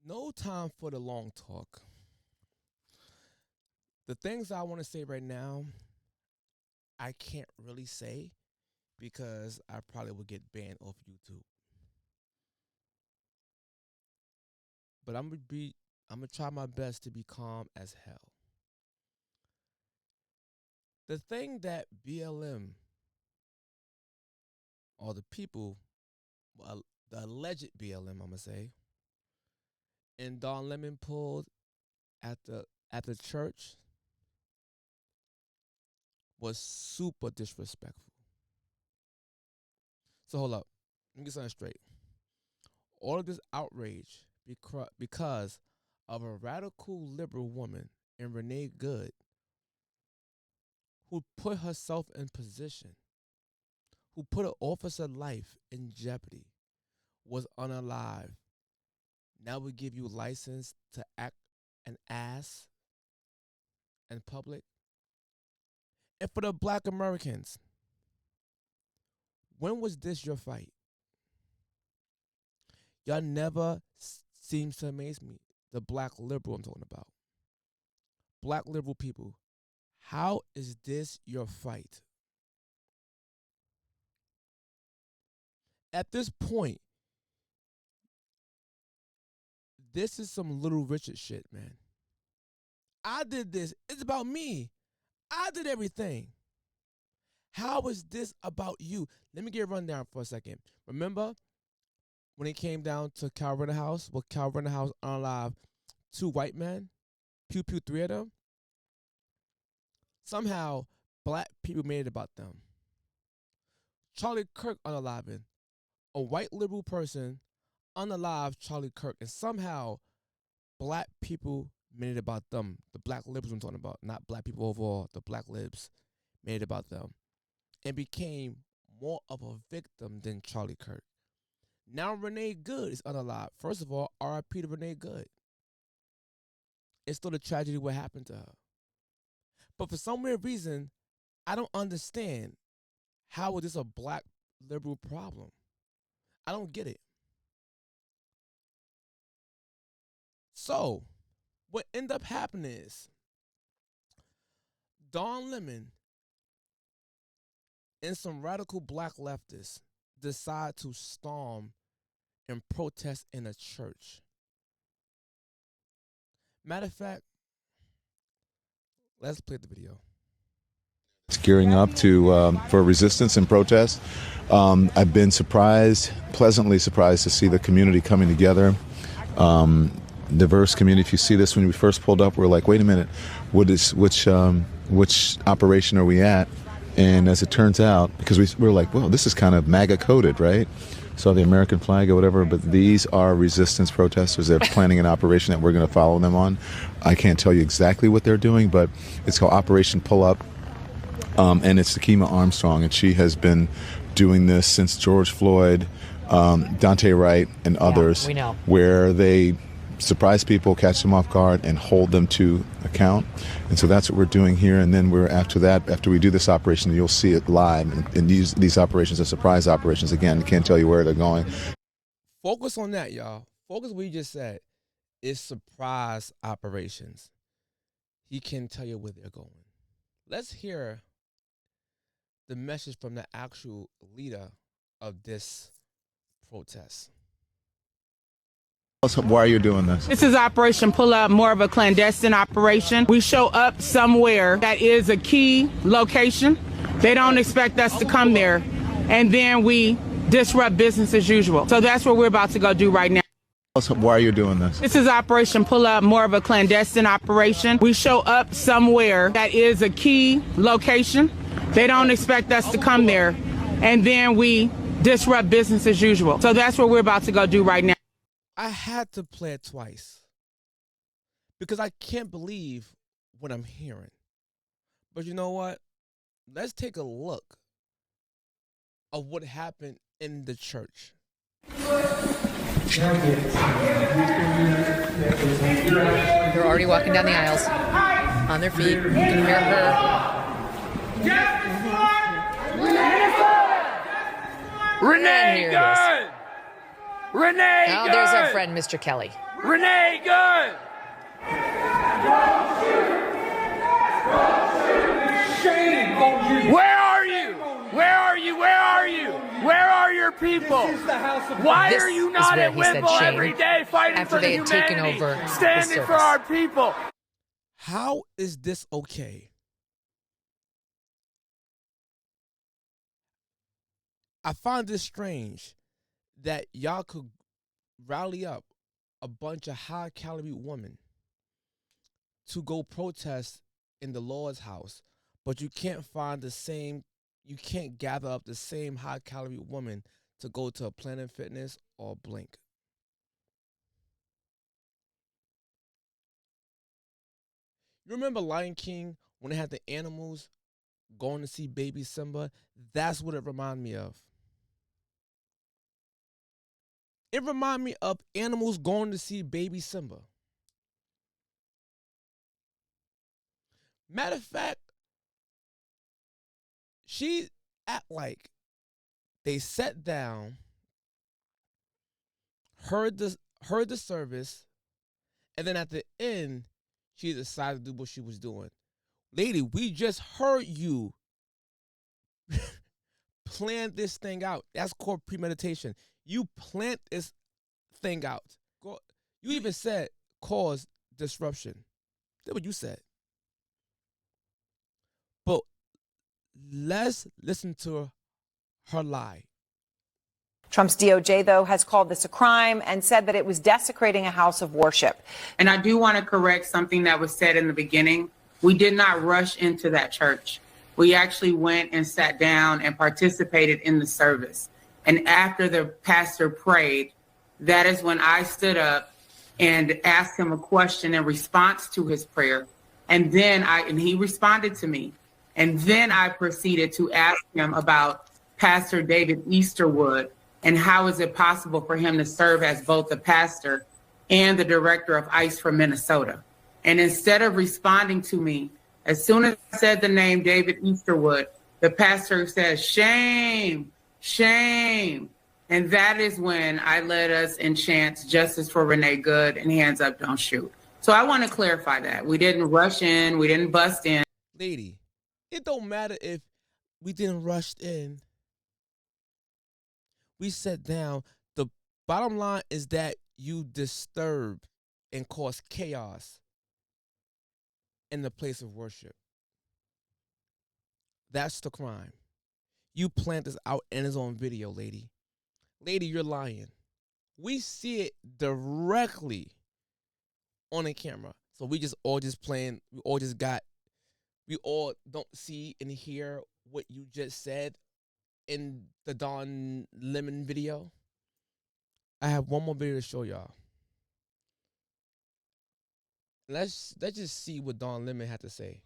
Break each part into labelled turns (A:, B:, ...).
A: No time for the long talk. The things I want to say right now, I can't really say because I probably would get banned off YouTube. But I'm gonna try my best to be calm as hell. The thing that BLM or the people, the alleged BLM, I'm gonna say, and Don Lemon pulled at the church was super disrespectful. So hold up, let me get something straight. All of this outrage because of a radical liberal woman in Renee Good who put herself in position, who put an officer's life in jeopardy, was unalive. Now we give you license to act an ass in public. And for the black Americans, when was this your fight? Y'all never seems to amaze me. The black liberal I'm talking about. Black liberal people. How is this your fight? At this point, this is some Little Richard shit, man. I did this. It's about me. I did everything. How is this about you? Let me get a rundown for a second. Remember when it came down to Cal Rittenhouse? Well, Cal Rittenhouse unalived 2 white men? Pew pew, 3 of them? Somehow, black people made it about them. Charlie Kirk unaliving. A white liberal person unalived Charlie Kirk, and somehow black people made it about them. The black liberals I'm talking about, not black people overall. The black libs made it about them and became more of a victim than Charlie Kirk. Now Renee Good is unalived. First of all, R.I.P. to Renee Good. It's still a tragedy what happened to her. But for some weird reason, I don't understand how is this a black liberal problem. I don't get it. So, what ended up happening is Don Lemon and some radical black leftists decide to storm and protest in a church. Matter of fact, let's play the video.
B: It's gearing up to for resistance and protest. I've been pleasantly surprised to see the community coming together. Diverse community. If you see this, when we first pulled up, we're like, wait a minute, which operation are we at? And as it turns out, because we were like, well, this is kind of MAGA coded, right? So the American flag or whatever, but these are resistance protesters. They're planning an operation that we're going to follow them on. I can't tell you exactly what they're doing, but it's called Operation Pull Up, and it's Takima Armstrong, and she has been doing this since George Floyd, Dante Wright, and others,
C: we know.
B: Where they surprise people, catch them off guard, and hold them to account. And so that's what we're doing here. And then after we do this operation, you'll see it live. And these operations are surprise operations. Again, you can't tell you where they're going.
A: Focus on that, y'all. Focus what you just said. It's surprise operations. He can tell you where they're going. Let's hear the message from the actual leader of this protest.
B: Why are you doing this?
D: This is Operation Pull Up, more of a clandestine operation. We show up somewhere that is a key location. They don't expect us to come there, and then we disrupt business as usual. So that's what we're about to go do right now.
B: Why are you doing this?
D: This is Operation Pull Up, more of a clandestine operation. We show up somewhere that is a key location. They don't expect us to come there, and then we disrupt business as usual. So that's what we're about to go do right now.
A: I had to play it twice because I can't believe what I'm hearing. But you know what? Let's take a look of what happened in the church.
C: They're already walking down the aisles on their feet. You can hear her.
E: Renee
C: Here it is.
E: Good! Renee
C: Now
E: Good!
C: there's our friend, Mr. Kelly.
E: Renee Good! Where are you? Where are you? Where are you? Where are your people? Why
C: This
E: are you
C: is
E: not
C: where
E: at
C: he said
E: Wimble
C: shame
E: every day fighting
C: after
E: for the
C: they had taken
E: humanity,
C: over the
E: standing for
C: service.
E: our people?
A: How is this okay? I find this strange that y'all could rally up a bunch of high-calorie women to go protest in the Lord's house, but you can't gather up the same high-calorie woman to go to a Planet Fitness or Blink. You remember Lion King when they had the animals going to see baby Simba? That's what it reminded me of. It reminded me of animals going to see baby Simba. Matter of fact, she act like they sat down, heard the service, and then at the end, she decided to do what she was doing. Lady, we just heard you plan this thing out. That's called premeditation. You plant this thing out. You even said cause disruption. That's what you said. But let's listen to her lie.
F: Trump's DOJ, though, has called this a crime and said that it was desecrating a house of worship.
D: And I do want to correct something that was said in the beginning. We did not rush into that church. We actually went and sat down and participated in the service. And after the pastor prayed, that is when I stood up and asked him a question in response to his prayer. And then he responded to me. And then I proceeded to ask him about Pastor David Easterwood and how is it possible for him to serve as both the pastor and the director of ICE for Minnesota. And instead of responding to me, as soon as I said the name David Easterwood, the pastor said, shame, shame. And that is when I led us in chants, justice for Renee Good and hands up, don't shoot. So I want to clarify that. We didn't rush in. We didn't bust in.
A: Lady, it don't matter if we didn't rush in. We sat down. The bottom line is that you disturbed and caused chaos in the place of worship. That's the crime. You plant this out and it's on video, lady. Lady, you're lying. We see it directly on the camera. So we all don't see and hear what you just said in the Don Lemon video. I have one more video to show y'all. Let's just see what Don Lemon had to say.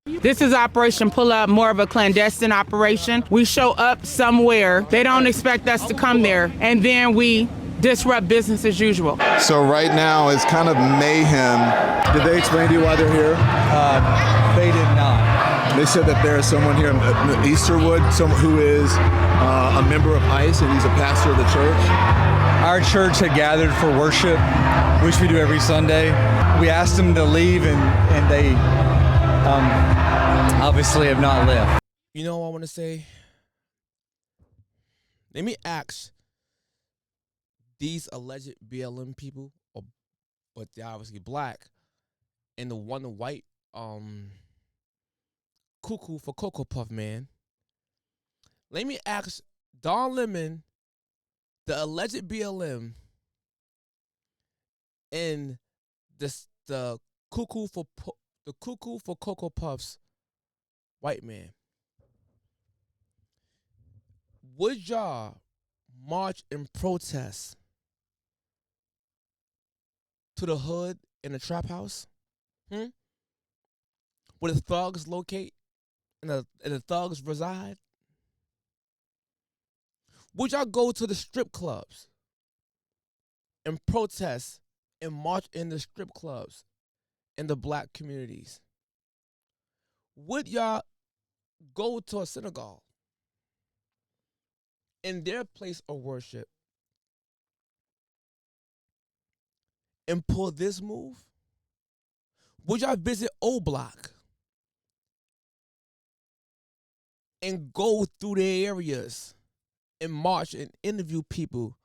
D: This is Operation Pull Up, more of a clandestine operation. We show up somewhere. They don't expect us to come there. And then we disrupt business as usual.
B: So right now it's kind of mayhem. Did they explain to you why they're here?
G: They did not.
B: They said that there is someone here, Easterwood, someone who is a member of ICE, and he's a pastor of the church.
G: Our church had gathered for worship, which we do every Sunday. We asked them to leave, and they obviously have not left.
A: You know what I want to say? Let me ask these alleged BLM people, but they're obviously black, and the one white cuckoo for Cocoa Puff man. Let me ask Don Lemon, the alleged BLM, and the cuckoo for Cocoa Puffs white man. Would y'all march and protest to the hood in a trap house? Where the thugs locate and the thugs reside? Would y'all go to the strip clubs and protest and march in the strip clubs in the black communities? Would y'all go to a synagogue in their place of worship and pull this move? Would y'all visit O Block and go through their areas and march and interview people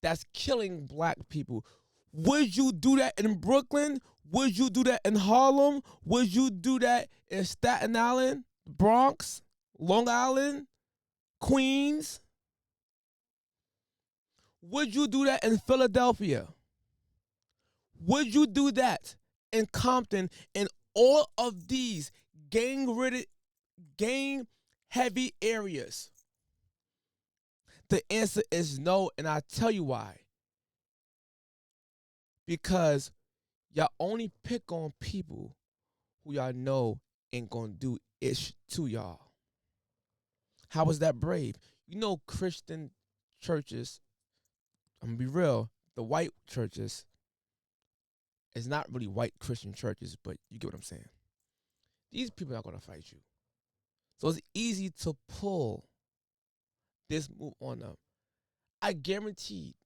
A: that's killing black people? Would you do that in Brooklyn? Would you do that in Harlem? Would you do that in Staten Island, Bronx, Long Island, Queens? Would you do that in Philadelphia? Would you do that in Compton and all of these gang-heavy areas? The answer is no, and I'll tell you why. Because y'all only pick on people who y'all know ain't gonna do ish to y'all. How was that brave? You know, Christian churches, I'm gonna be real, the white churches, it's not really white Christian churches, but you get what I'm saying. These people are gonna fight you. So it's easy to pull this move on them. I guarantee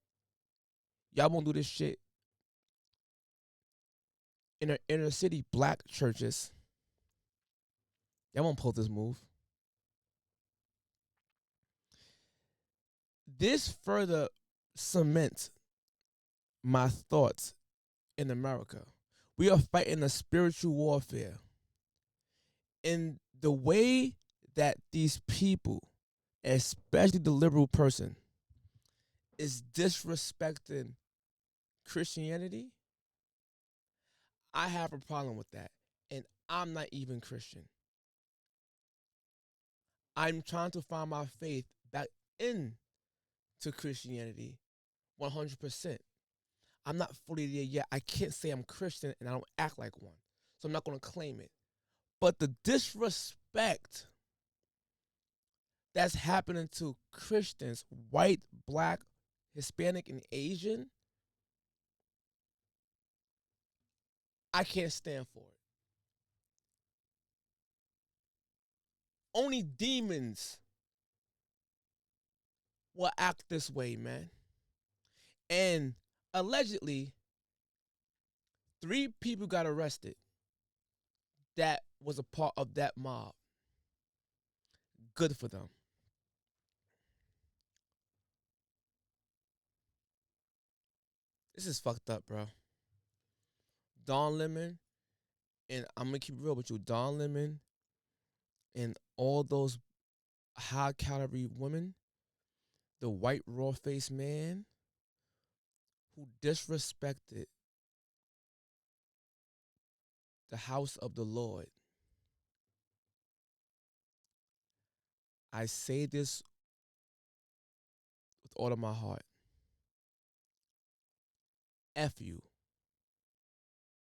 A: y'all won't do this shit in the inner city black churches. Y'all won't pull this move. This further cements my thoughts in America. We are fighting a spiritual warfare. And the way that these people, especially the liberal person, is disrespecting Christianity, I have a problem with that. And I'm not even Christian. I'm trying to find my faith back into Christianity 100%. I'm not fully there yet. I can't say I'm Christian and I don't act like one. So I'm not going to claim it. But the disrespect that's happening to Christians, white, black, Hispanic, and Asian, I can't stand for it. Only demons will act this way, man. And allegedly, 3 people got arrested that was a part of that mob. Good for them. This is fucked up, bro. Don Lemon, and I'm going to keep it real with you, Don Lemon and all those high-calorie women, the white raw-faced man who disrespected the house of the Lord. I say this with all of my heart. F you.